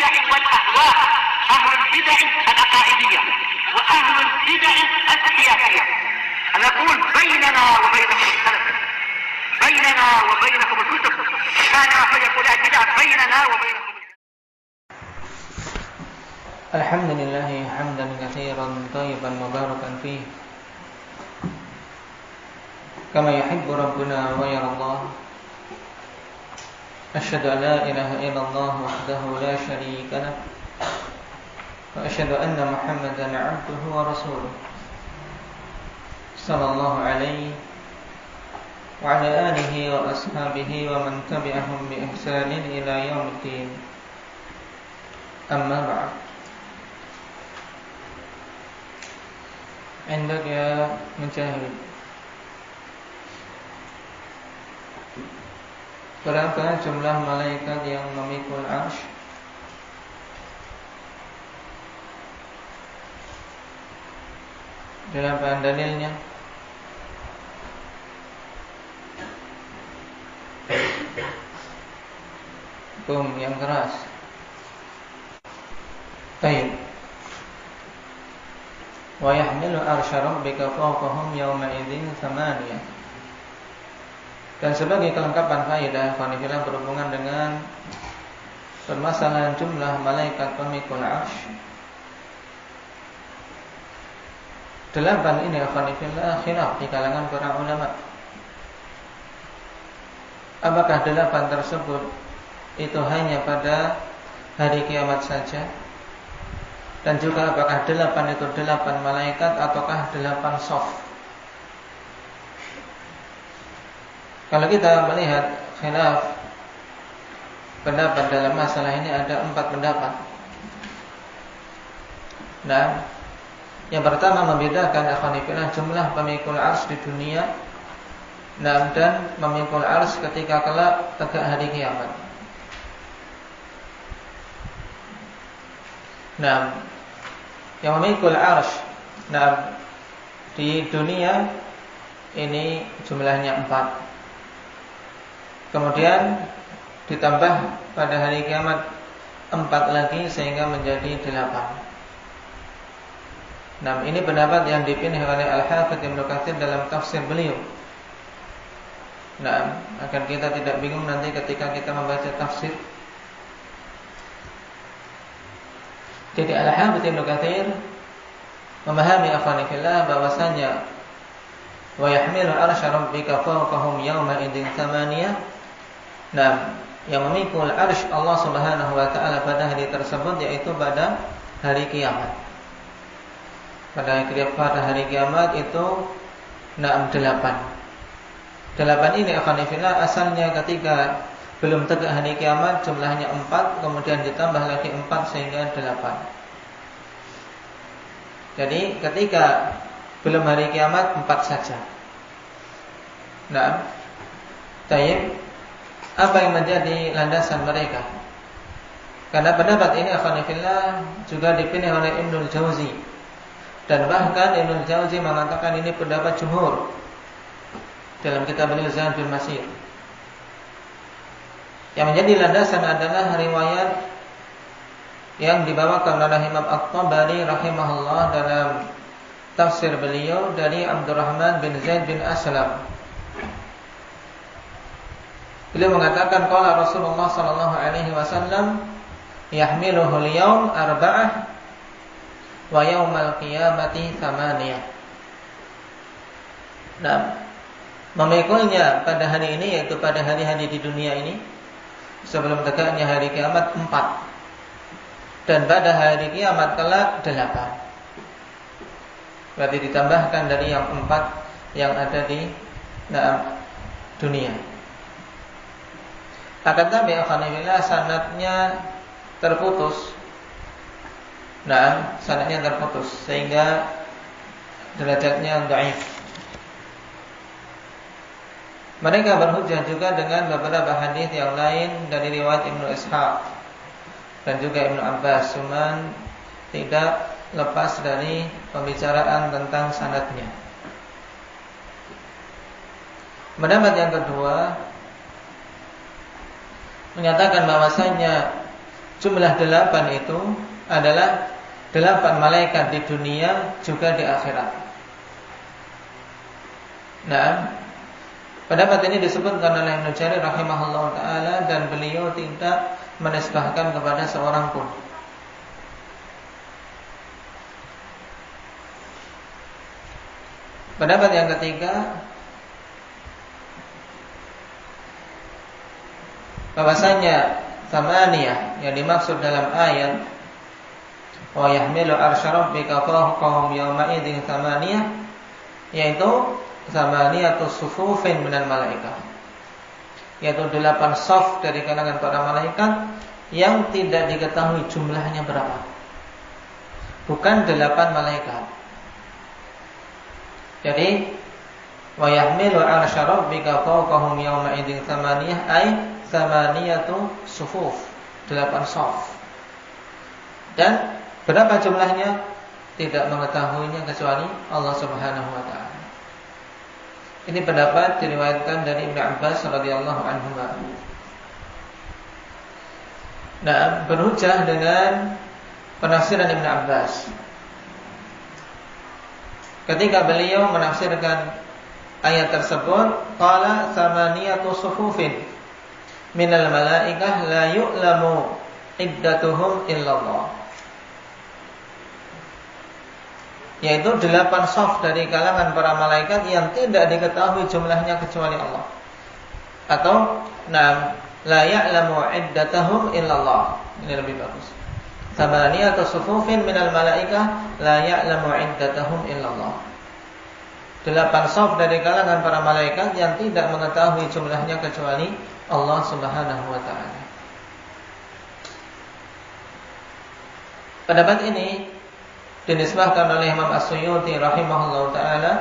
البدع والأهواء، أهل البدع العقائدية وأهل البدع السياسية. نقول بيننا وبينكم السلف، بيننا وبينكم الكتب، كان فيقول البدع بيننا وبينكم. الحمد لله حمدا كثيرا طيبا مباركا فيه كما يحب ربنا ويرى الله. أشهد أن لا إله إلا الله وحده لا شريك له وأشهد أن محمدا عبده ورسوله صلى الله عليه وعلى آله وأصحابه ومن تبعهم بإحسان إلى يوم الدين. أما بعد. عندك يا مجاهد berapa jumlah malaikat yang memikul arsy? Berapa dalilnya? Yang keras. Baik. Wa yahmilu arsya rabbika fawqahum yawma idzin thamaniyah. Dan sebagai kelengkapan faedah qanifilah berhubungan dengan permasalahan jumlah malaikat pemikul arsy. 8 ini qanifilah khilaf di kalangan para ulama. Apakah 8 tersebut itu hanya pada hari kiamat saja? Dan juga apakah 8 itu 8 malaikat ataukah 8 shaf? Kalau kita melihat khilaf pendapat dalam masalah ini ada 4 pendapat. Nah, yang pertama membedakan akhwanifillah jumlah pemikul arsy di dunia dan memikul arsy ketika kelak tegak hari kiamat. Nah, yang memikul arsy di dunia ini jumlahnya 4. Kemudian ditambah pada hari kiamat 4 lagi sehingga menjadi 8. Nah, ini pendapat yang dipilih oleh Al-Hafidz Ibnu Katsir dalam tafsir beliau. Nah, agar kita tidak bingung nanti ketika kita membaca tafsir. Jadi Al-Hafidz Ibnu Katsir memahami akhwanifillah bahwasanya wa yahmilu arsya rabbika fawqahum yawma idzin thamaniyah. Nah, yang memikul arsy Allah Subhanahu wa taala pada hari tersebut yaitu pada hari kiamat. Pada hari kiamat itu 8. 8 ini akhwanifillah asalnya ketika belum tegak hari kiamat jumlahnya 4, kemudian ditambah lagi 4 sehingga 8. Jadi ketika belum hari kiamat 4 saja. Nah, tayyib, apa yang menjadi landasan mereka? Karena pendapat ini akhwanifillah juga dipilih oleh Ibnul Jauzi. Dan bahkan Ibnul Jauzi mengatakan ini pendapat jumhur dalam kitab beliau Zadul Masir. Yang menjadi landasan adalah riwayat yang dibawakan oleh Imam At-Tabari rahimahullah dalam tafsir beliau dari Abdurrahman bin Zaid bin Aslam. Beliau mengatakan qala Rasulullah sallallahu alaihi wasallam yahmiluhu al-yawm 4 wa yaumal qiyamati 8. Nah, memikulnya pada hari ini yaitu pada hari-hari di dunia ini sebelum tegaknya hari kiamat 4. Dan pada hari kiamat kelak 8. Berarti ditambahkan dari yang 4 yang ada di dunia. Akan tapi alhamdulillah sanadnya terputus. Nah, sanadnya terputus sehingga derajatnya dhaif. Mereka berhujjah juga dengan beberapa hadis yang lain dari riwayat Ibnu Ishaq dan juga Ibnu Abbas, cuman tidak lepas dari pembicaraan tentang sanadnya. Pendapat yang kedua menyatakan bahwasanya jumlah 8 itu adalah 8 malaikat di dunia juga di akhirat. Nah, pendapat ini disebutkan oleh Ibnu Jarir rahimahullah taala dan beliau tidak menisbahkan kepada seorang pun. Pendapat yang ketiga, bahwasanya tsamaniyah yang dimaksud dalam ayat wa yahmilu arsy rabbika fawqahum yawma idzin tsamaniyah, yaitu tsamaniyatus sufufin minal malaikah, yaitu 8 shaf dari kalangan para malaikat yang tidak diketahui jumlahnya berapa. Bukan 8 malaikat. Jadi wa yahmilu arsy rabbika fawqahum yawma idzin tsamaniyah ay tsamaniyatu sufuf, 8 shaf. Dan berapa jumlahnya tidak mengetahuinya kecuali Allah Subhanahu wa taala. Ini pendapat diriwayatkan dari Ibnu Abbas radhiyallahu anhu. Nah, berhujjah dengan penafsiran Ibnu Abbas. Ketika beliau menafsirkan ayat tersebut, qala tsamaniyatu sufufin minal malaikah la yu'lamu iddatuhum illallah, yaitu 8 shaf dari kalangan para malaikat yang tidak diketahui jumlahnya kecuali Allah. Atau la ya'lamu iddatahum illallah. Ini lebih bagus. Tsamaniyatu sufufin minal malaikah la ya'lamu iddatahum illallah. 8 shaf dari kalangan para malaikat yang tidak mengetahui jumlahnya kecuali Allah Subhanahu wa taala. Pendapat ini dinisbahkan oleh Imam As-Suyuti rahimahullah ta'ala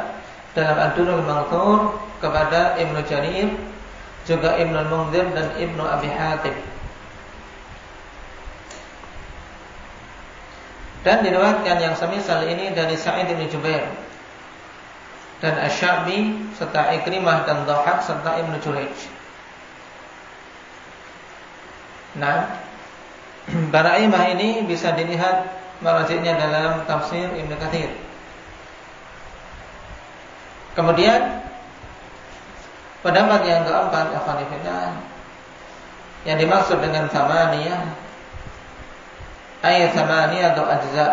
dalam Ad-Durrul Manthur kepada Ibnu Jarir, juga Ibnu Al-Mundhir dan Ibnu Abi Hatim. Dan diriwayatkan yang semisal ini dari Sa'id bin Jubair dan Asy-Sya'bi serta Ikrimah dan Dhahak serta Ibnu Jurayj. Nah, para imam ini bisa dilihat marajiknya dalam tafsir Ibnu Katsir. Kemudian pendapat yang keempat, yang dimaksud dengan tsamaniyah ayat tsamaniyah atau ajza.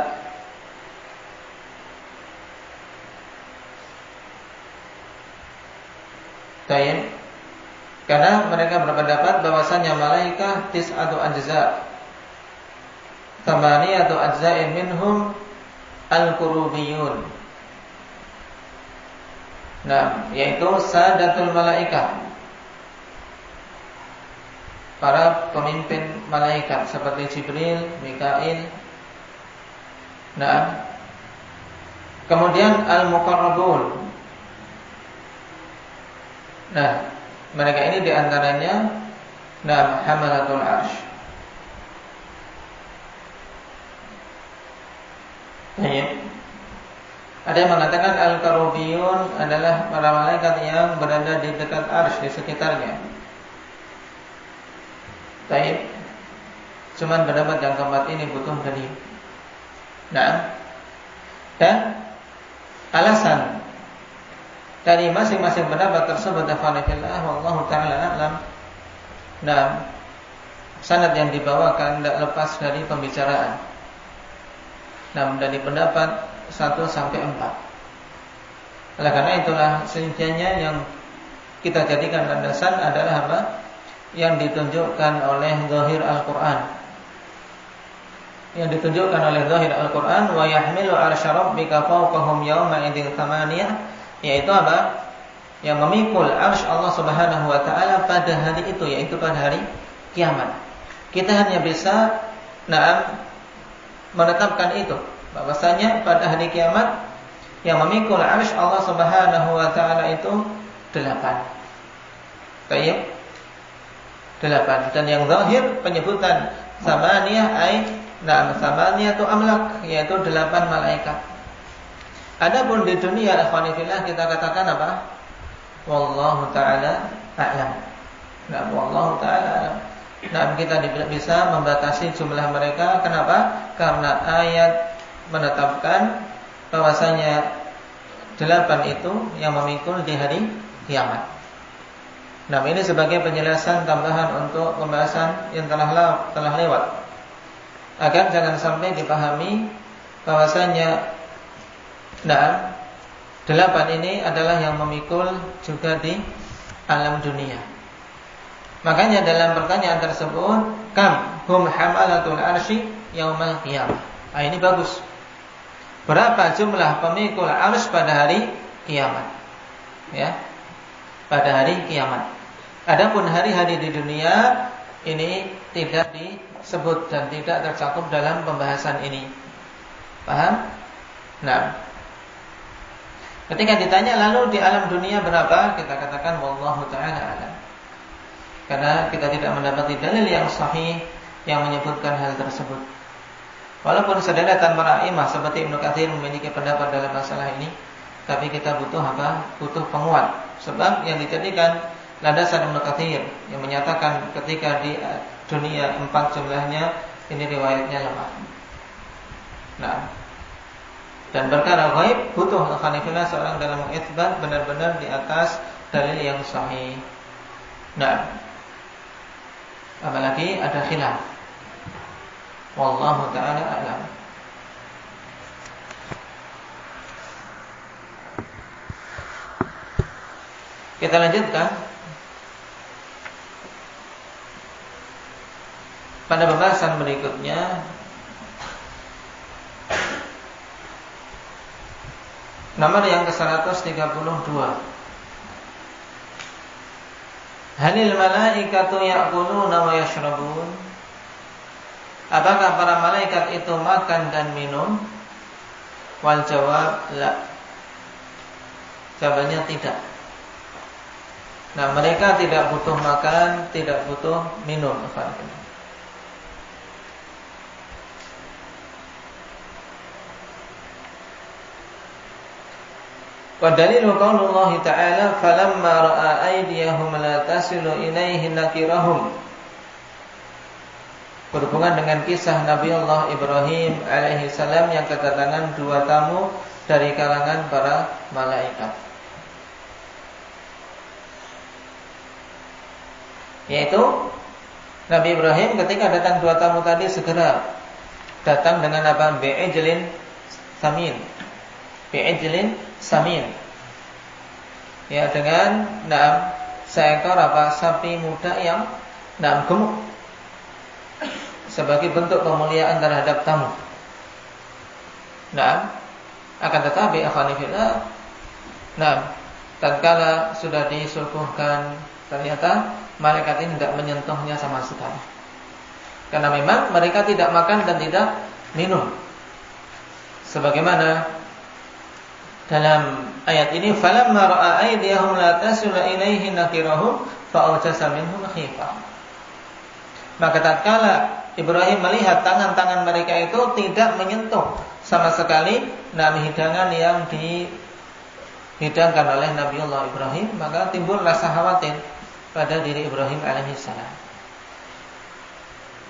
Baik. Karena mereka berpendapat bahwasanya malaikat tis'atu ajza. Tsamaniyatu ajza'in minhum al-qurubiyun. Nah, yaitu sadatul malaikat, para pemimpin malaikat seperti Jibril, Mikail. Nah, kemudian al-muqarrabun. Nah, mereka ini diantaranya hamalatul arsy. Ada yang mengatakan al-karubiyun adalah para malaikat yang berada di dekat arsy, di sekitarnya. Baik. Cuman pendapat yang keempat ini butuh dalil. Nah, dan alasan dari masing-masing pendapat tersebut dafa'illah wallahu ta'ala a'lam. Nah, sanad yang dibawakan tidak lepas dari pembicaraan. Nah, dari pendapat 1 sampai 4. Oleh karena itulah sejatinya yang kita jadikan landasan adalah apa? Yang ditunjukkan oleh zahir Al-Quran. Yang ditunjukkan oleh zahir Al-Quran, wa yahmilu arsy rabbika fawqahum yawma idzin tsamaniyah, yaitu apa? Yang memikul arsy Allah Subhanahu wa taala pada hari itu, yaitu pada hari kiamat. Kita hanya bisa menetapkan itu, bahwasanya pada hari kiamat yang memikul arsy Allah Subhanahu wa taala itu 8. Baik. 8. Dan yang zahir penyebutan tsamaniyah tsamaniyah itu amlak, yaitu 8 malaikat. Adapun di dunia ikhwanillah kita katakan apa? Wallahu ta'ala a'lam. Wallahu ta'ala a'lam. Nah, kita tidak bisa membatasi jumlah mereka. Kenapa? Karena ayat menetapkan bahwasanya 8 itu yang memikul di hari kiamat. Nah, ini sebagai penjelasan tambahan untuk pembahasan yang telah lewat, agar jangan sampai dipahami bahwasanya 8 ini adalah yang memikul juga di alam dunia. Makanya dalam pertanyaan tersebut, kam hum hamalatul arsy yaumal qiyamah. Nah, ini bagus. Berapa jumlah pemikul arsy pada hari kiamat? Ya. Pada hari kiamat. Adapun hari-hari di dunia ini tidak disebut dan tidak tercakup dalam pembahasan ini. Paham? Nah, ketika ditanya lalu di alam dunia berapa? Kita katakan wallahu ta'ala alam. Karena kita tidak mendapati dalil yang sahih yang menyebutkan hal tersebut. Walaupun sederetan para imam seperti Ibnu Katsir memiliki pendapat dalam masalah ini, tapi kita butuh apa? Butuh penguat. Sebab yang dijadikan landasan Ibnu Katsir yang menyatakan ketika di dunia 4 jumlahnya, ini riwayatnya lemah. Nah, dan perkara ghaib butuh khanifillah seorang dalam mengitsbat benar-benar di atas dalil yang sahih. Nah, apalagi ada khilaf. Wallahu ta'ala a'lam. Kita lanjutkan pada pembahasan berikutnya. Nomor yang ke-132. Halil malaikatu ya'kuluna wa yashrabun? Apakah para malaikat itu makan dan minum? Wal jawab la. Jawabannya tidak. Nah, mereka tidak butuh makan, tidak butuh minum. Wa dalilu qaulullah ta'ala falamma ra'a aydiyahum la tasilu ilaihi nakirahum. Berhubungan dengan kisah Nabi Allah Ibrahim alaihi salam yang kedatangan 2 tamu dari kalangan para malaikat. Yaitu Nabi Ibrahim ketika datang 2 tamu tadi segera datang dengan apa? Bi'ijlin samin. Bi'ijlin samin. Ya, dengan 6 seekor apa? Sapi muda yang 6 gemuk. Sebagai bentuk pemuliaan terhadap tamu. Nah, akan tetapi akhwanifillah, nah, tatkala sudah disuguhkan, ternyata malaikat ini tidak menyentuhnya sama sekali. Karena memang mereka tidak makan dan tidak minum. Sebagaimana dalam ayat ini, falamma ra'a aydiyahum la tasilu ilaihi nakirahum fa'awjasa minhum khifah. Maka tatkala Ibrahim melihat tangan-tangan mereka itu tidak menyentuh sama sekali hidangan yang dihidangkan oleh Nabiullah Ibrahim, maka timbul rasa khawatir pada diri Ibrahim alaihissalam.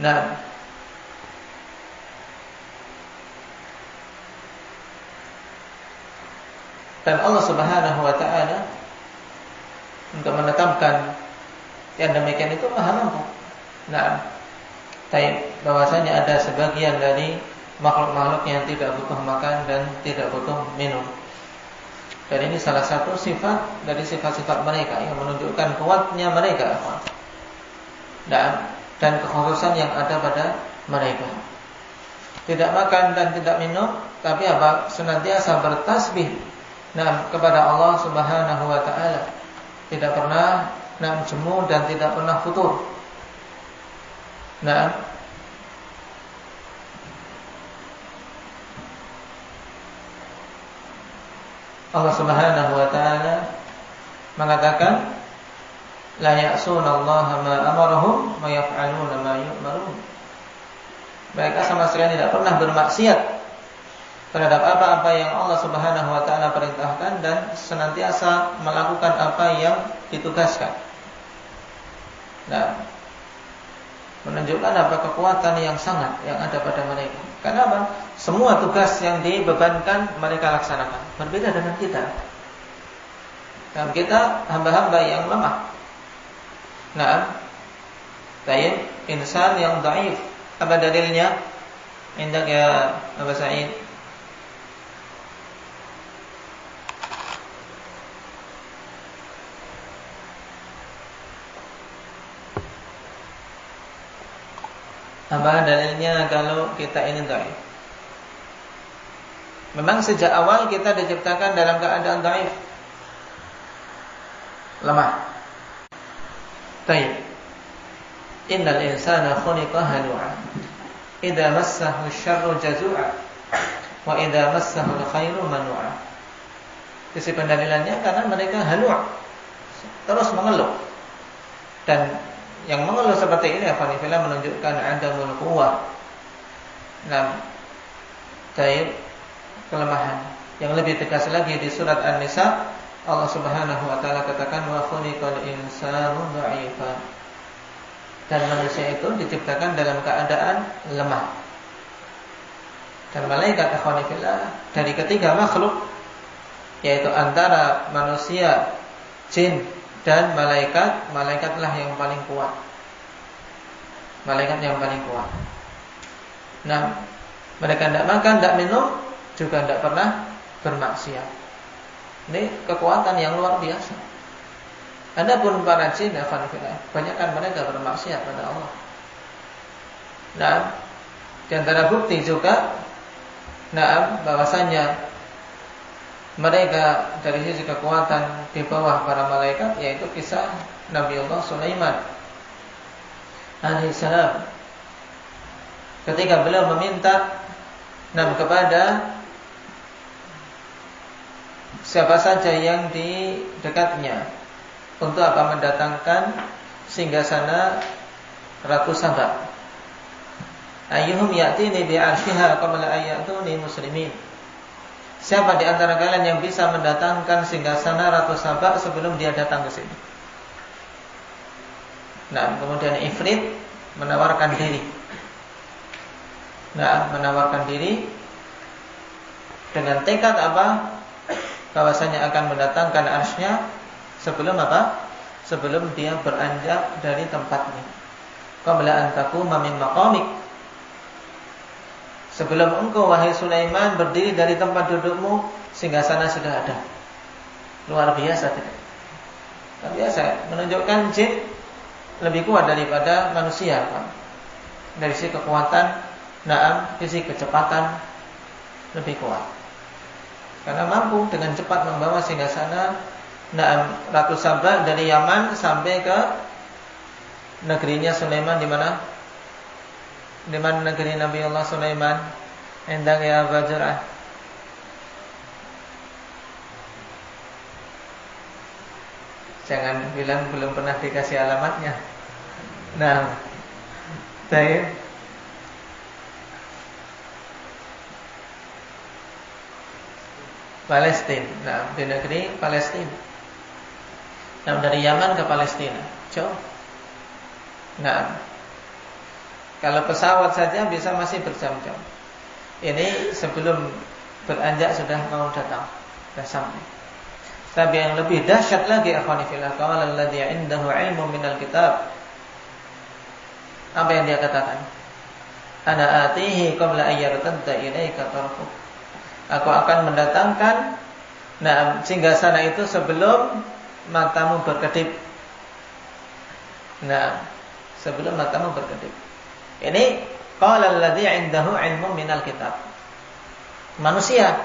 Nah, dan Allah Subhanahu wa ta'ala untuk menetapkan yang demikian itu Maha mampu. Nah, bahwasanya ada sebagian dari makhluk-makhluk yang tidak butuh makan dan tidak butuh minum. Dan ini salah satu sifat dari sifat-sifat mereka yang menunjukkan kuatnya mereka. Dan kekhususan yang ada pada mereka. Tidak makan dan tidak minum, tapi apa? Senantiasa bertasbih kepada Allah Subhanahu wa ta'ala. Tidak pernah jemu dan tidak pernah futur. Nah, Allah Subhanahu wa ta'ala mengatakan la ya'sunallaha ma amarahum wa yaf'aluna ma yu'marun. Mereka sama sekali tidak pernah bermaksiat terhadap apa-apa yang Allah Subhanahu wa ta'ala perintahkan dan senantiasa melakukan apa yang ditugaskan. Nah, menunjukkan apa kekuatan yang sangat yang ada pada mereka. Karena apa? Semua tugas yang dibebankan mereka laksanakan. Berbeda dengan kita. Dan kita hamba-hamba yang lemah. Nah, tayyib insan yang dhaif. Apa dalilnya? Indak ya Abu Sa'id. Apa dalilnya kalau kita ini dhaif? Memang sejak awal kita diciptakan dalam keadaan dhaif, lemah. Baik. Innal insana khuliqa halu'a. Idza massahu asy-syarru jazu'a wa idza massahu al-khairu manu'a. Sisi pendalilannya karena mereka halu', terus mengeluh. Dan yang mengeluh seperti ini afanifillah menunjukkan adamul quwwah. Nah, baik, kelemahan. Yang lebih tegas lagi di surat An-Nisa, Allah Subhanahu wa taala katakan wa khuliqal insanu dha'ifa. Dan manusia itu diciptakan dalam keadaan lemah. Dan malaikat akhwanifillah dari ketiga makhluk, yaitu antara manusia, jin dan malaikat, malaikatlah yang paling kuat. Malaikat yang paling kuat. Nah, mereka tidak makan, tidak minum, juga tidak pernah bermaksiat. Ini kekuatan yang luar biasa. Adapun para jin, banyakkan mereka bermaksiat pada Allah. Nah, di antara bukti juga, bahwasanya mereka dari sisi kekuatan di bawah para malaikat, yaitu kisah Nabi Allah Sulaiman alaihissalam. Ketika beliau meminta kepada siapa saja yang di dekatnya untuk apa mendatangkan singgasana Ratu Saba. Ayyuhum ya'tini bi'arshiha qabla ayyatuni muslimin. Siapa di antara kalian yang bisa mendatangkan singgasana Ratu Saba sebelum dia datang ke sini? Nah, kemudian Ifrit menawarkan diri. Menawarkan diri dengan tekad apa? Bahwasanya akan mendatangkan arsy-Nya sebelum apa? Sebelum dia beranjak dari tempatnya. Qabla an taquma min maqamik. Sebelum engkau wahai Sulaiman berdiri dari tempat dudukmu, singgasana sudah ada. Luar biasa tidak? Luar biasa, menunjukkan jin lebih kuat daripada manusia, Pak. Dari sisi kekuatan, sisi kecepatan lebih kuat. Karena mampu dengan cepat membawa singgasana Ratu Saba dari Yaman sampai ke negerinya Sulaiman. Di mana? Di mana negeri Nabi Allah Sulaiman? Endang ya Bajrah. Jangan bilang belum pernah dikasih alamatnya. Nah, saya Palestina. Nah, di negeri Palestina. Nah, dari Yaman ke Palestina, jauh. Nah, kalau pesawat saja bisa masih berjam-jam. Ini sebelum beranjak sudah mau datang, sudah sampai. Tapi yang lebih dahsyat lagi, akhwani fillah, qala alladzi 'indahu 'ilmun minal kitab. Apa yang dia katakan? Ana atihi qabla ayyartadda ilaika tarfuk. Aku akan mendatangkan singgasana itu sebelum matamu berkedip. Sebelum matamu berkedip. Ini qala alladzi 'indahu 'ilmun minal kitab. Manusia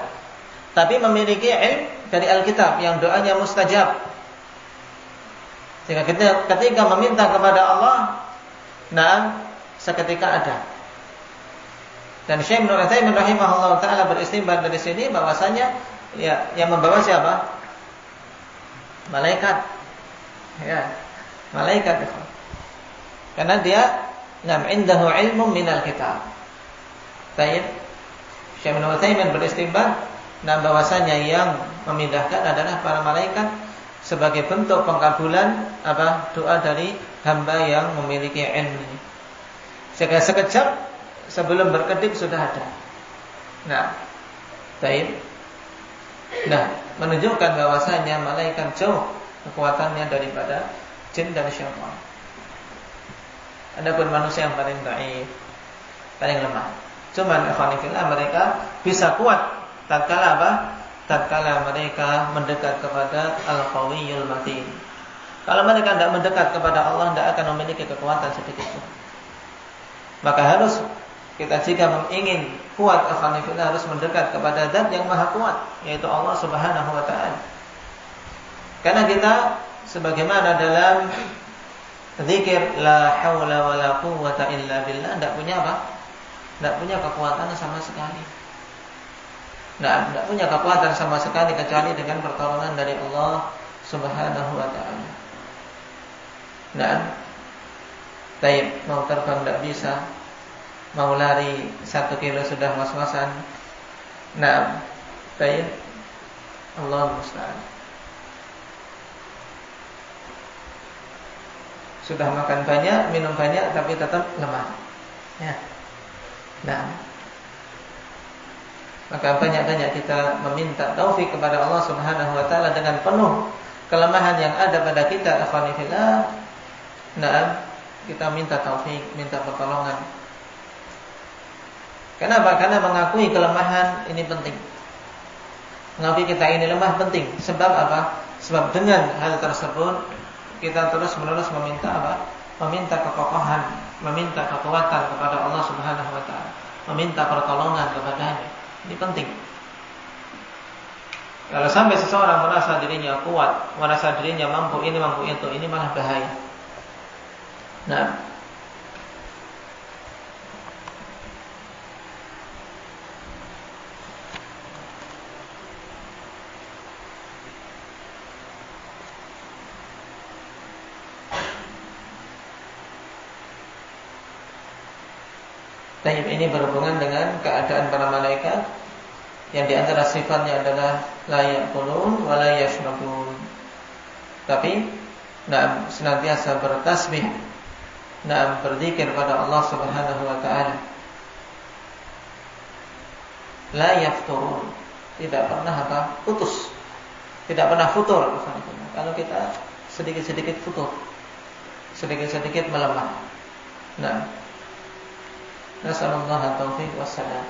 tapi memiliki ilmu dari Alkitab yang doanya mustajab. Sehingga ketika meminta kepada Allah, seketika ada. Dan Syekh Ibnu Utsaimin rahimahullah taala beristinbat dari sini bahwasanya yang membawa siapa? Malaikat. Ya, malaikat itu. Karena dia indahu ilmun minal kitab. Baik. Syekh Ibnu Utsaimin beristinbat bahwasanya yang memindahkan adalah para malaikat sebagai bentuk pengkabulan doa dari hamba yang memiliki ilmu. Sehingga sekejap sebelum berkedip sudah ada. Nah, baik. Nah, menunjukkan bahwasanya malaikat jauh kekuatannya daripada jin dan syaitan. Adapun manusia yang paling dhaif, paling lemah. Cuman ikhwanifillah mereka bisa kuat tatkala apa? Tatkala mereka mendekat kepada Al-Qawiyul Matin. Kalau mereka tidak mendekat kepada Allah, tidak akan memiliki kekuatan sedikit pun. Maka harus kita jika ingin kuat ikhwanifillah harus mendekat kepada Zat yang Maha Kuat, yaitu Allah Subhanahu wa taala. Karena kita sebagaimana dalam zikir la haula wala quwwata illa billah, tidak punya apa? Tidak punya kekuatan sama sekali. Tidak punya kekuatan sama sekali kecuali dengan pertolongan dari Allah Subhanahu wa taala. Nah, taib mau terbang tidak bisa, mau lari 1 kilo sudah was-wasan. Nah, taib Allah musta'an. Sudah makan banyak, minum banyak, tapi tetap lemah. Ya. Nah, maka banyak-banyak kita meminta taufik kepada Allah Subhanahu wa taala dengan penuh kelemahan yang ada pada kita, akhwanillah. Nah, kita minta taufik, minta pertolongan. Kenapa? Karena mengakui kelemahan ini penting. Mengakui kita ini lemah penting. Sebab apa? Sebab dengan hal tersebut kita terus-menerus meminta apa? Meminta kekokohan, meminta kekuatan kepada Allah Subhanahu wa taala, meminta pertolongan kepadanya. Ini penting. Kalau sampai seseorang merasa dirinya kuat, merasa dirinya mampu ini mampu itu, ini malah bahaya. Nah, ini berhubungan dengan keadaan para malaikat yang di antara sifatnya adalah la yaqulun wa la yashrabun. Tapi senantiasa bertasbih, berzikir pada Allah Subhanahu wa taala. La yafturun, tidak pernah putus. Tidak pernah futur. Kalau kita sedikit-sedikit futur, sedikit-sedikit melemah. Nasallallahu taufiq wassalam.